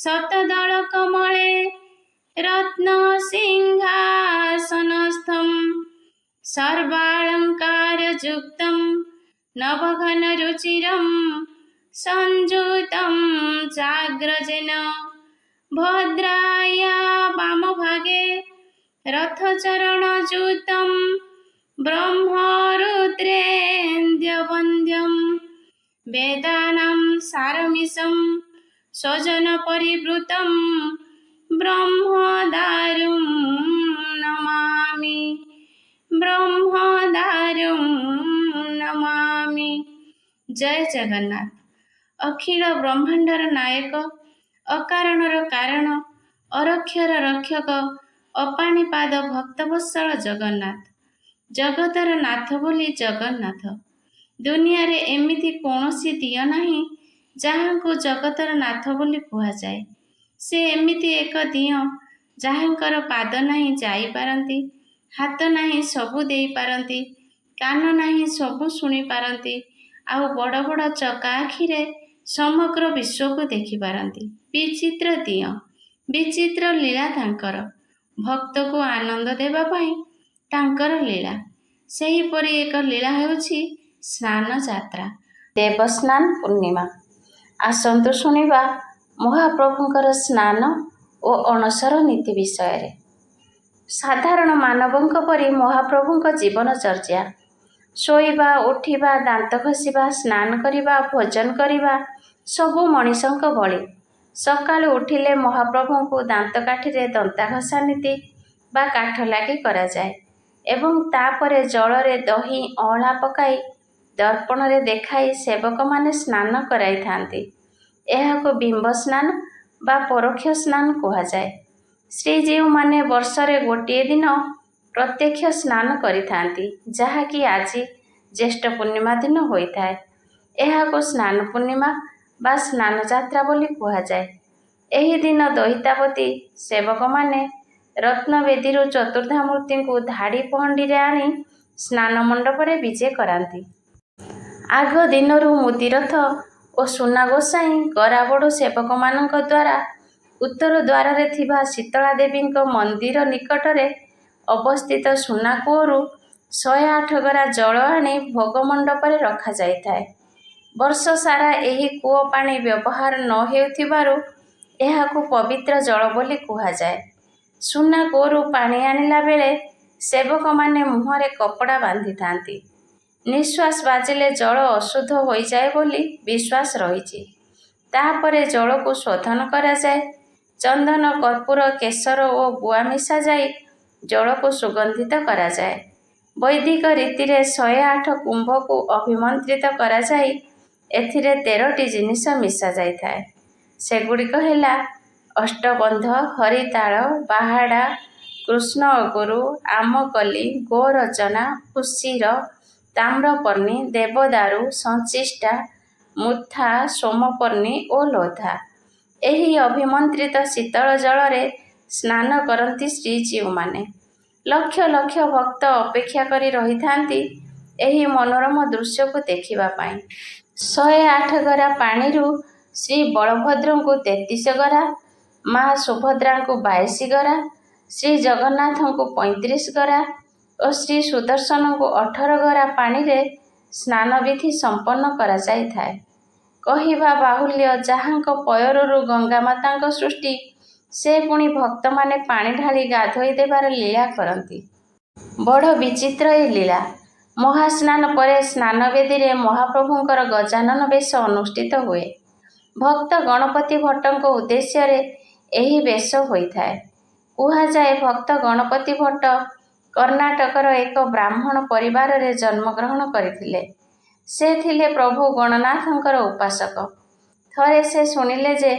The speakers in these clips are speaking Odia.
शतदल कमले रत्न सिंहासनस्थं सर्वालंकारयुक्तं नवघनरुचिरं संयुतं चाग्रजेन भद्राया वामभागे रथचरणयुतं ब्रह्मरुद्रेन्द्रवन्द्यं वेदानां सारमीशं स्वजनपरिवृतं ब्रह्मदारुं नमामि ब्रह्मदारुं नमामि। जय जगन्नाथ। अखिल ब्रह्मांडर नायक, अकारणर कारण, अरक्षर रक्षक, अपाणिपाद भक्तवत्सल जगन्नाथ, जगतर नाथ बोली जगन्नाथ। दुनिया रे एमिति कौनसी दिय नाही जहाँको जगतर नाथ बोली कुहाଯାଏ। से एमिति एक दिय जहाँकर पाद नाही जाई पारନ୍ତି, हाथ नाही सबु देई पारନ୍ତି, कान नाही सबु शुणी पारନ୍ତି, आउ बड़ बड़ चका आखिरे समग्र विश्व को देखि पारନ୍ତି। विचित्र दिय, विचित्र लीला तांकर, भक्त को आनंद देवा पाई तांकर लीला। सेहीपरि एक लीला हेउछि स्नान यात्रा, देवस्नान पूर्णिमा। आसंतु शुणिबा महाप्रभुंकर स्नान और अणसर नीति विषय। साधारण मानवंक परि महाप्रभुंक जीवनचर्या, शोइबा उठिबा दांत घषिबा स्नान करिबा भोजन करिबा सबु मनीषंक भଳି। सकाळु उठिले महाप्रभुंकु दांत काठिरे दंता घषा नीति बा काठ लागि करा जाए एवं तापरे जलरे दही अहळा पकाई दर्पण रे देखाई सेवक माने स्नान कराई थांती। एहाको बिंब स्नान बा परोक्ष स्नान कुहा जाए। श्रीजीव माने वर्षरे गोटिए दिन प्रत्यक्ष स्नान करिथांती, जहाँकि आज ज्येष्ठ पूर्णिमा दिन होइथाए। एहाको स्नान पूर्णिमा बा स्नान यात्रा बोली कुहा जाए। एही दिन दहितापति सेवक माने रत्नवेदीरु चतुर्धामूर्ति को धाड़ी पहंडी रे आनी स्नान मंडपरे विजे करांती। आग दिनरु मुदिरथ और सुना गोसाई गराबड़ू सेवक मानक द्वारा उत्तर द्वार रे थिबा शीतला देवी मंदिर निकटरे अवस्थित सुना कूअरु 108 गरा जल आनी भोग मंडपरे रखा जाइथाए। वर्ष सारा एही कूओ पानी व्यवहार न हेउथिबारु एहाकु पवित्र जल बोली कुहा जाए। सुना कूअरु पानी आनिला बेले सेवक माने मुहरे कपड़ा बांधि थांती। निश्वास बाजिले जल अशुद्ध हो जाए बोली विश्वास रही। तापरे जल को शोधन करा जाए। चंदन कर्पूर केसर और गुआ मिसा जाई जल को सुगंधित करा जाए। वैदिक रीति रे 108 कुंभ को अभिमंत्रित करा जाई एथिरे 13टी जिनिस मिसा जाई थाए। सेगुड़िक हेला अष्टबंध, हरिताल, बाहाड़ा, कृष्ण अगुरु, आमकली, गोरचना, फुसीर, ताम्रपर्णी, देवदारू, संचिष्टा, मुथा, सोमपर्णी और लोधा। एही अभिमंत्रित शीतल जलरे स्नान करती श्रीजीव माने। लक्ष लक्ष भक्त अपेक्षा करी रही थांती एही मनोरम दृश्य को देखिबा पाई। 108 गरा पानीरु श्री बलभद्र को 33 गरा, माँ सुभद्रा को 22 गरा, श्री जगन्नाथ को 35 गरा और श्री सुदर्शन को 18 गरा पानी रे स्नान विधि संपन्न करा जाई थाए। कहिबा बाहुल्य जहाँक पयरु गंगा माता सृष्टि से पुणी भक्त माने पानी ढाली गाधोई देवार लीला करती। बड़ विचित्र ए लीला। महास्नान परे स्नान वेदी रे महाप्रभुंकर गजानन वेश अनुष्ठित हुए। भक्त गणपति भट्टଙ୍କ उद्देश्य रे एही वेश होइथाए। कुहा जाए भक्त गणपति भट्ट कर्णाटकर एक ब्राह्मण परिवार रे जन्म ग्रहण करथिले। से थिले प्रभु गणनाथंकर उपासक। थरे से सुनिले जे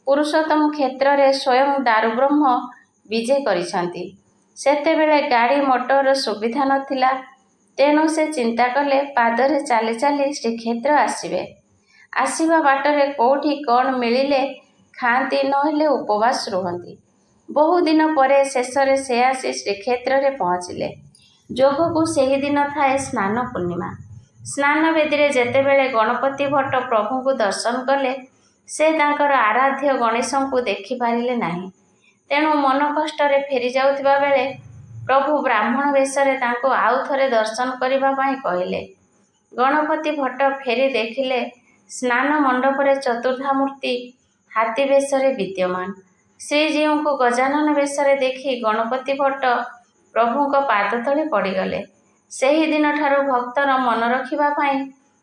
पुरुषोत्तम क्षेत्र रे स्वयं दारुब्रह्म विजे करिसंती। सेतेबेले गाड़ी मोटर सुविधा नथिला, तेणु से चिंता कले पादरे चाली चाली श्रीक्षेत्र आसिबे। आसिबा बाटरे कोठी कौन मिलिले खाती नहेले उपवास रुहंती। बहु दिन परे शेषरे से आसी श्रीक्षेत्र रे पहुँचिले। जोगकु सेही दिन थाए स्नान पूर्णिमा। स्नान वेदी रे जेतेबेले गणपति भट्ट प्रभु को दर्शन कले ସେ ତାଙ୍କର ଆରାଧ୍ୟ ଗଣେଶଙ୍କୁ ଦେଖିପାରିଲେ ନାହିଁ। ତେଣୁ ମନ କଷ୍ଟରେ ଫେରି ଯାଉଥିବା ବେଳେ ପ୍ରଭୁ ବ୍ରାହ୍ମଣ ବେଶରେ ତାଙ୍କୁ ଆଉ ଥରେ ଦର୍ଶନ କରିବା ପାଇଁ କହିଲେ। ଗଣପତି ଭଟ୍ଟ ଫେରି ଦେଖିଲେ ସ୍ନାନ ମଣ୍ଡପରେ ଚତୁର୍ଦ୍ଧାମୂର୍ତ୍ତି ହାତୀ ବେଶରେ ବିଦ୍ୟମାନ। ଶ୍ରୀଜୀଉଙ୍କୁ ଗଜାନନ ବେଶରେ ଦେଖି ଗଣପତି ଭଟ୍ଟ ପ୍ରଭୁଙ୍କ ପାଦ ତଳେ ପଡ଼ିଗଲେ। ସେହି ଦିନଠାରୁ ଭକ୍ତର ମନ ରଖିବା ପାଇଁ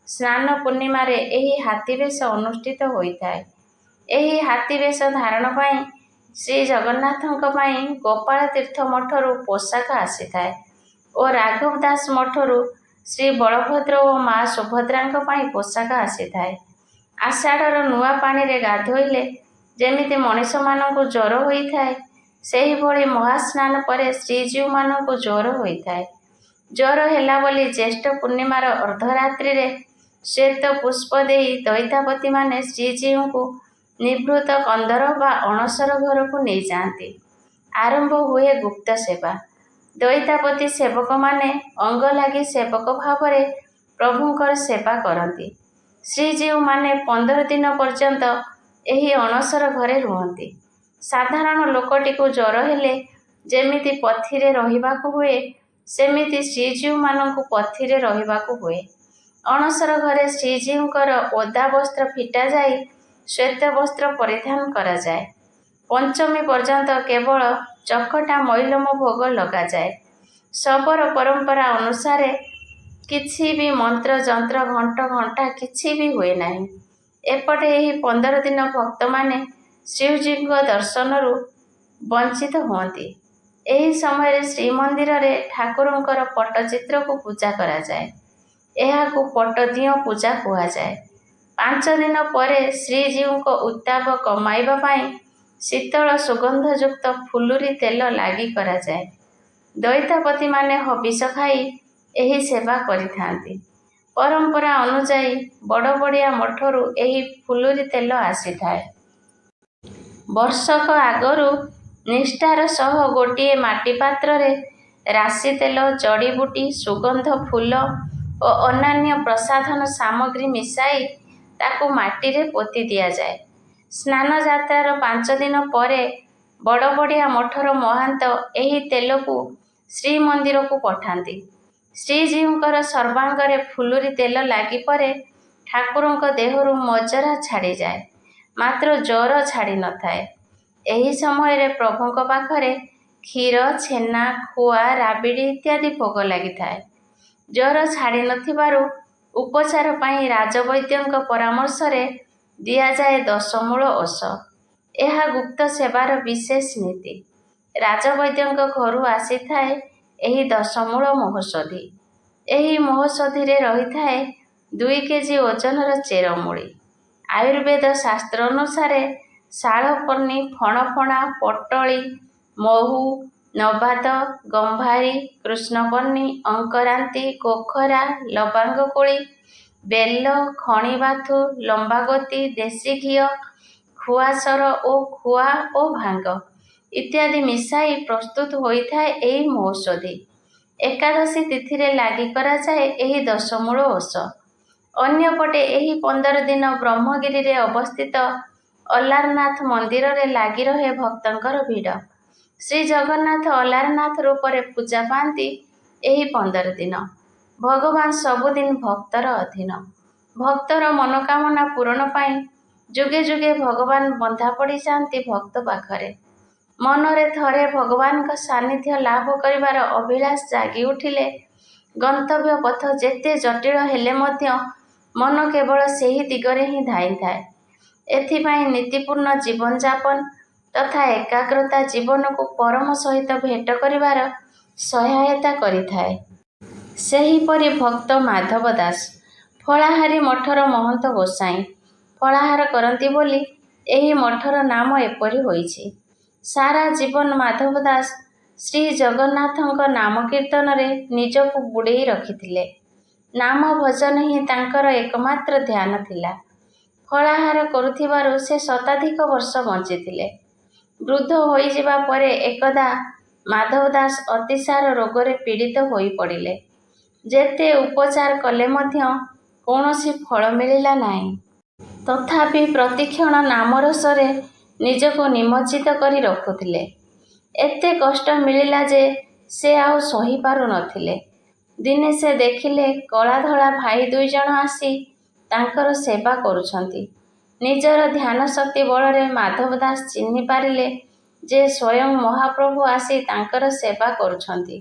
ସ୍ନାନ ପୂର୍ଣ୍ଣିମାରେ ଏହି ହାତୀ ବେଶ ଅନୁଷ୍ଠିତ ହୋଇଥାଏ। ଏହି ହାତୀ ବେଶ ଧାରଣ ପାଇଁ ଶ୍ରୀ ଜଗନ୍ନାଥଙ୍କ ପାଇଁ ଗୋପାଳ ତୀର୍ଥ ମଠରୁ ପୋଷାକ ଆସିଥାଏ ଓ ରାଘବ ଦାସ ମଠରୁ ଶ୍ରୀ ବଳଭଦ୍ର ଓ ମା ସୁଭଦ୍ରାଙ୍କ ପାଇଁ ପୋଷାକ ଆସିଥାଏ। ଆଷାଢ଼ର ନୂଆ ପାଣିରେ ଗାଧୋଇଲେ ଯେମିତି ମଣିଷମାନଙ୍କୁ ଜ୍ୱର ହୋଇଥାଏ, ସେହିଭଳି ମହାସ୍ନାନ ପରେ ଶ୍ରୀଜୀଉମାନଙ୍କୁ ଜ୍ୱର ହୋଇଥାଏ। ଜ୍ୱର ହେଲା ବୋଲି ଜ୍ୟେଷ୍ଠ ପୂର୍ଣ୍ଣିମାର ଅର୍ଦ୍ଧରାତ୍ରିରେ ଶ୍ୱେତ ପୁଷ୍ପ ଦେଇ ଦଇତାପତିମାନେ ଶ୍ରୀଜୀଉଙ୍କୁ ନିଭୃତ କନ୍ଦର ବା ଅଣସର ଘରକୁ ନେଇଯାଆନ୍ତି। ଆରମ୍ଭ ହୁଏ ଗୁପ୍ତ ସେବା। ଦଇତାପତି ସେବକମାନେ ଅଙ୍ଗ ଲାଗି ସେବକ ଭାବରେ ପ୍ରଭୁଙ୍କର ସେବା କରନ୍ତି। ଶ୍ରୀଜୀଉମାନେ 15 ଦିନ ପର୍ଯ୍ୟନ୍ତ ଏହି ଅଣସର ଘରେ ରୁହନ୍ତି। ସାଧାରଣ ଲୋକଟିକୁ ଜ୍ୱର ହେଲେ ଯେମିତି ପଥିରେ ରହିବାକୁ ହୁଏ, ସେମିତି ଶ୍ରୀଜୀଉମାନଙ୍କୁ ପଥିରେ ରହିବାକୁ ହୁଏ। ଅଣସର ଘରେ ଶ୍ରୀଜୀଉଙ୍କର ଓଦା ବସ୍ତ୍ର ଫିଟାଯାଇ ଶ୍ୱେତ ବସ୍ତ୍ର ପରିଧାନ କରାଯାଏ। ପଞ୍ଚମୀ ପର୍ଯ୍ୟନ୍ତ କେବଳ ଚକଟା ମଇଲମ ଭୋଗ ଲଗାଯାଏ। ଶବର ପରମ୍ପରା ଅନୁସାରେ କିଛି ବି ମନ୍ତ୍ର ଯନ୍ତ୍ର ଘଣ୍ଟ ଘଣ୍ଟା କିଛି ବି ହୁଏ ନାହିଁ। ଏପଟେ ଏହି 15 ଦିନ ଭକ୍ତମାନେ ଶ୍ରୀଜୀଉଙ୍କ ଦର୍ଶନରୁ ବଞ୍ଚିତ ହୁଅନ୍ତି। ଏହି ସମୟରେ ଶ୍ରୀମନ୍ଦିରରେ ଠାକୁରଙ୍କର ପଟ୍ଟଚିତ୍ରକୁ ପୂଜା କରାଯାଏ। ଏହାକୁ ପଟ୍ଟଦିଅଁ ପୂଜା କୁହାଯାଏ। 5 ଦିନ ପରେ ଶ୍ରୀଜୀଉଙ୍କ ଉତ୍ତାପ କମାଇବା ପାଇଁ ଶୀତଳ ସୁଗନ୍ଧଯୁକ୍ତ ଫୁଲୁରି ତେଲ ଲାଗି କରାଯାଏ। ଦଇତାପତିମାନେ ହବିଷ ଖାଇ ଏହି ସେବା କରିଥାନ୍ତି। ପରମ୍ପରା ଅନୁଯାୟୀ ବଡ଼ବଡ଼ିଆ ମଠରୁ ଏହି ଫୁଲୁରି ତେଲ ଆସିଥାଏ। ବର୍ଷକ ଆଗରୁ ନିଷ୍ଠାର ସହ ଗୋଟିଏ ମାଟି ପାତ୍ରରେ ରାଶି ତେଲ, ଜଡ଼ିବୁଟି, ସୁଗନ୍ଧ ଫୁଲ ଓ ଅନ୍ୟାନ୍ୟ ପ୍ରସାଧନ ସାମଗ୍ରୀ ମିଶାଇ ତାକୁ ମାଟିରେ ପୋତି ଦିଆଯାଏ। ସ୍ନାନ ଯାତ୍ରାର 5 ଦିନ ପରେ ବଡ଼ବଡ଼ିଆ ମଠର ମହାନ୍ତ ଏହି ତେଲକୁ ଶ୍ରୀମନ୍ଦିରକୁ ପଠାନ୍ତି। ଶ୍ରୀଜୀଉଙ୍କର ସର୍ବାଙ୍ଗରେ ଫୁଲୁରି ତେଲ ଲାଗି ପରେ ଠାକୁରଙ୍କ ଦେହରୁ ମଜରା ଛାଡ଼ିଯାଏ, ମାତ୍ର ଜ୍ୱର ଛାଡ଼ି ନଥାଏ। ଏହି ସମୟରେ ପ୍ରଭୁଙ୍କ ପାଖରେ କ୍ଷୀର, ଛେନା, ଖୁଆ, ରାବିଡ଼ି ଇତ୍ୟାଦି ଭୋଗ ଲାଗିଥାଏ। ଜ୍ୱର ଛାଡ଼ି ନଥିବାରୁ ଉପଚାର ପାଇଁ ରାଜବୈଦ୍ୟଙ୍କ ପରାମର୍ଶରେ ଦିଆଯାଏ 10 ମୂଳ ଓଷ। ଏହା ଗୁପ୍ତ ସେବାର ବିଶେଷ ନୀତି। ରାଜବୈଦ୍ୟଙ୍କ ଘରୁ ଆସିଥାଏ ଏହି 10 ମୂଳ ମହୋଷଧି। ଏହି ମହୋଷଧିରେ ରହିଥାଏ 2 କେଜି ଓଜନର ଚେରମୂଳି। ଆୟୁର୍ବେଦ ଶାସ୍ତ୍ର ଅନୁସାରେ ଶାଳପର୍ଣ୍ଣି, ଫଣଫଣା, ପଟଳି, ମହୁ, ନବାତ, ଗମ୍ଭାରୀ, କୃଷ୍ଣପର୍ଣ୍ଣି, ଅଙ୍କରାନ୍ତି, ଗୋଖରା, ଲବାଙ୍ଗ କୋଳି, ବେଲ, ଖଣିବାଥୁ, ଲମ୍ବାଗତି, ଦେଶୀ ଘିଅ, ଖୁଆସର ଓ ଖୁଆ ଓ ଭାଙ୍ଗ ଇତ୍ୟାଦି ମିଶାଇ ପ୍ରସ୍ତୁତ ହୋଇଥାଏ ଏହି ମହୋଷଧି। ଏକାଦଶୀ ତିଥିରେ ଲାଗି କରାଯାଏ ଏହି 10 ମୂଳ ଓଷ। ଅନ୍ୟପଟେ ଏହି 15 ଦିନ ବ୍ରହ୍ମଗିରିରେ ଅବସ୍ଥିତ ଅଲାରନାଥ ମନ୍ଦିରରେ ଲାଗି ରହେ ଭକ୍ତଙ୍କର ଭିଡ଼। ଶ୍ରୀଜଗନ୍ନାଥ ଅଲାରନାଥ ରୂପରେ ପୂଜା ପାଆନ୍ତି ଏହି 15 ଦିନ। ଭଗବାନ ସବୁଦିନ ଭକ୍ତର ଅଧୀନ। ଭକ୍ତର ମନୋକାମନା ପୂରଣ ପାଇଁ ଯୁଗେ ଯୁଗେ ଭଗବାନ ବନ୍ଧା ପଡ଼ିଯାଆନ୍ତି ଭକ୍ତ ପାଖରେ। ମନରେ ଥରେ ଭଗବାନଙ୍କ ସାନ୍ନିଧ୍ୟ ଲାଭ କରିବାର ଅଭିଳାଷ ଜାଗି ଉଠିଲେ ଗନ୍ତବ୍ୟ ପଥ ଯେତେ ଜଟିଳ ହେଲେ ମଧ୍ୟ ମନ କେବଳ ସେହି ଦିଗରେ ହିଁ ଧାଇଁଥାଏ। ଏଥିପାଇଁ ନୀତିପୂର୍ଣ୍ଣ ଜୀବନଯାପନ ତଥା ଏକାଗ୍ରତା ଜୀବନକୁ ପରମ ସହିତ ଭେଟ କରିବାର ସହାୟତା କରିଥାଏ। ସେହିପରି ଭକ୍ତ ମାଧବ ଦାସ, ଫଳାହାରୀ ମଠର ମହନ୍ତ ଗୋସାଇଁ, ଫଳାହାର କରନ୍ତି ବୋଲି ଏହି ମଠର ନାମ ଏପରି ହୋଇଛି। ସାରା ଜୀବନ ମାଧବ ଦାସ ଶ୍ରୀ ଜଗନ୍ନାଥଙ୍କ ନାମ କୀର୍ତ୍ତନରେ ନିଜକୁ ବୁଡ଼େଇ ରଖିଥିଲେ। ନାମ ଭଜନ ହିଁ ତାଙ୍କର ଏକମାତ୍ର ଧ୍ୟାନ ଥିଲା। ଫଳାହାର କରୁଥିବାରୁ ସେ ଶତାଧିକ ବର୍ଷ ବଞ୍ଚିଥିଲେ। ବୃଦ୍ଧ ହୋଇଯିବା ପରେ ଏକଦା ମାଧବ ଦାସ ଅତିସାର ରୋଗରେ ପୀଡ଼ିତ ହୋଇପଡ଼ିଲେ। ଯେତେ ଉପଚାର କଲେ ମଧ୍ୟ କୌଣସି ଫଳ ମିଳିଲା ନାହିଁ। ତଥାପି ପ୍ରତିକ୍ଷଣ ନାମରସରେ ନିଜକୁ ନିମଜ୍ଜିତ କରି ରଖୁଥିଲେ। ଏତେ କଷ୍ଟ ମିଳିଲା ଯେ ସେ ଆଉ ସହିପାରୁ ନଥିଲେ। ଦିନେ ସେ ଦେଖିଲେ କଳାଧଳା ଭାଇ ଦୁଇଜଣ ଆସି ତାଙ୍କର ସେବା କରୁଛନ୍ତି। ନିଜର ଧ୍ୟାନ ଶକ୍ତି ବଳରେ ମାଧବ ଦାସ ଚିହ୍ନି ପାରିଲେ ଯେ ସ୍ୱୟଂ ମହାପ୍ରଭୁ ଆସି ତାଙ୍କର ସେବା କରୁଛନ୍ତି।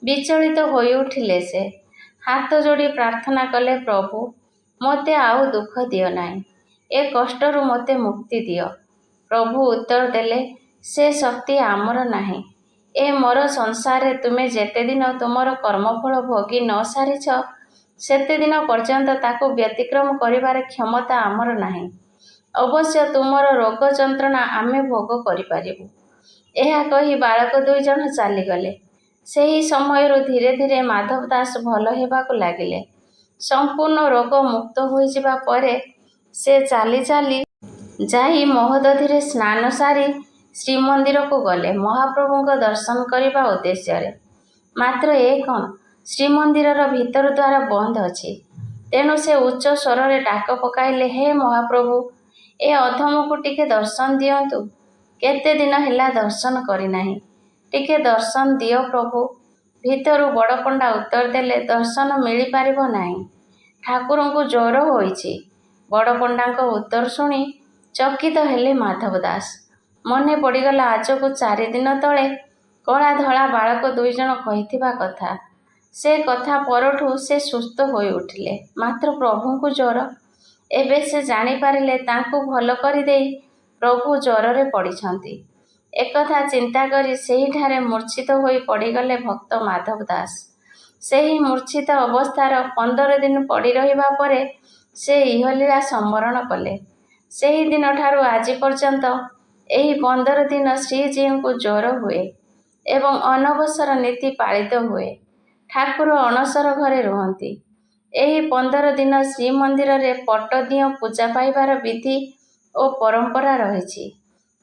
ବିଚଳିତ ହୋଇଉଠିଲେ ସେ। ହାତ ଯୋଡ଼ି ପ୍ରାର୍ଥନା କଲେ, ପ୍ରଭୁ, ମୋତେ ଆଉ ଦୁଃଖ ଦିଅ ନାହିଁ। ଏ କଷ୍ଟରୁ ମୋତେ ମୁକ୍ତି ଦିଅ। ପ୍ରଭୁ ଉତ୍ତର ଦେଲେ, ସେ ଶକ୍ତି ଆମର ନାହିଁ। ଏ ମୋର ସଂସାରରେ ତୁମେ ଯେତେଦିନ ତୁମର କର୍ମଫଳ ଭୋଗି ନ ସାରିଛ, ସେତେଦିନ ପର୍ଯ୍ୟନ୍ତ ତାକୁ ବ୍ୟତିକ୍ରମ କରିବାର କ୍ଷମତା ଆମର ନାହିଁ। ଅବଶ୍ୟ ତୁମର ରୋଗ ଯନ୍ତ୍ରଣା ଆମେ ଭୋଗ କରିପାରିବୁ। ଏହା କହି ବାଳକ ଦୁଇଜଣ ଚାଲିଗଲେ। ସେହି ସମୟରୁ ଧୀରେ ଧୀରେ ମାଧବ ଦାସ ଭଲ ହେବାକୁ ଲାଗିଲେ। ସମ୍ପୂର୍ଣ୍ଣ ରୋଗ ମୁକ୍ତ ହୋଇଯିବା ପରେ ସେ ଚାଲି ଚାଲି ଯାଇ ମହୋଦଧିରେ ସ୍ନାନ ସାରି ଶ୍ରୀମନ୍ଦିରକୁ ଗଲେ ମହାପ୍ରଭୁଙ୍କ ଦର୍ଶନ କରିବା ଉଦ୍ଦେଶ୍ୟରେ। ମାତ୍ର ଏ କ'ଣ, ଶ୍ରୀମନ୍ଦିରର ଭିତର ଦ୍ୱାର ବନ୍ଦ ଅଛି। ତେଣୁ ସେ ଉଚ୍ଚ ସ୍ୱରରେ ଡାକ ପକାଇଲେ, ହେ ମହାପ୍ରଭୁ, ଏ ଅଧମକୁ ଟିକେ ଦର୍ଶନ ଦିଅନ୍ତୁ। କେତେ ଦିନ ହେଲା ଦର୍ଶନ କରିନାହିଁ। ଟିକେ ଦର୍ଶନ ଦିଅ ପ୍ରଭୁ। ଭିତରୁ ବଡ଼ପଣ୍ଡା ଉତ୍ତର ଦେଲେ, ଦର୍ଶନ ମିଳିପାରିବ ନାହିଁ। ଠାକୁରଙ୍କୁ ଜ୍ୱର ହୋଇଛି। ବଡ଼ପଣ୍ଡାଙ୍କ ଉତ୍ତର ଶୁଣି ଚକିତ ହେଲେ ମାଧବ ଦାସ। ମନେ ପଡ଼ିଗଲା ଆଜକୁ 4 ଦିନ ତଳେ କଳା ଧଳା ବାଳକ ଦୁଇଜଣ କହିଥିବା କଥା। ସେ କଥା ପରଠୁ ସେ ସୁସ୍ଥ ହୋଇଉଠିଲେ। ମାତ୍ର ପ୍ରଭୁଙ୍କୁ ଜ୍ୱର। ଏବେ ସେ ଜାଣିପାରିଲେ ତାଙ୍କୁ ଭଲ କରିଦେଇ ପ୍ରଭୁ ଜ୍ୱରରେ ପଡ଼ିଛନ୍ତି। ଏକଥା ଚିନ୍ତା କରି ସେହିଠାରେ ମୂର୍ଚ୍ଛିତ ହୋଇ ପଡ଼ିଗଲେ ଭକ୍ତ ମାଧବ ଦାସ। ସେହି ମୂର୍ଚ୍ଛିତ ଅବସ୍ଥାର 15 ଦିନ ପଡ଼ି ରହିବା ପରେ ସେ ଇହଲୀଳା ସମ୍ବରଣ କଲେ। ସେହି ଦିନଠାରୁ ଆଜି ପର୍ଯ୍ୟନ୍ତ ଏହି 15 ଦିନ ଶ୍ରୀଜୀଉଙ୍କୁ ଜ୍ୱର ହୁଏ ଏବଂ ଅନବସର ନୀତି ପାଳିତ ହୁଏ। ଠାକୁର ଅଣସର ଘରେ ରୁହନ୍ତି। ଏହି 15 ଦିନ ଶ୍ରୀମନ୍ଦିରରେ ପଟ୍ଟଦିଅଁ ପୂଜା ପାଇବାର ବିଧି ଓ ପରମ୍ପରା ରହିଛି।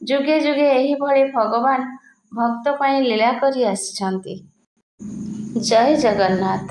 ଯୁଗେ ଯୁଗେ ଏହିଭଳି ଭଗବାନ ଭକ୍ତ ପାଇଁ ଲୀଳା କରି ଆସିଛନ୍ତି। ଜୟ ଜଗନ୍ନାଥ।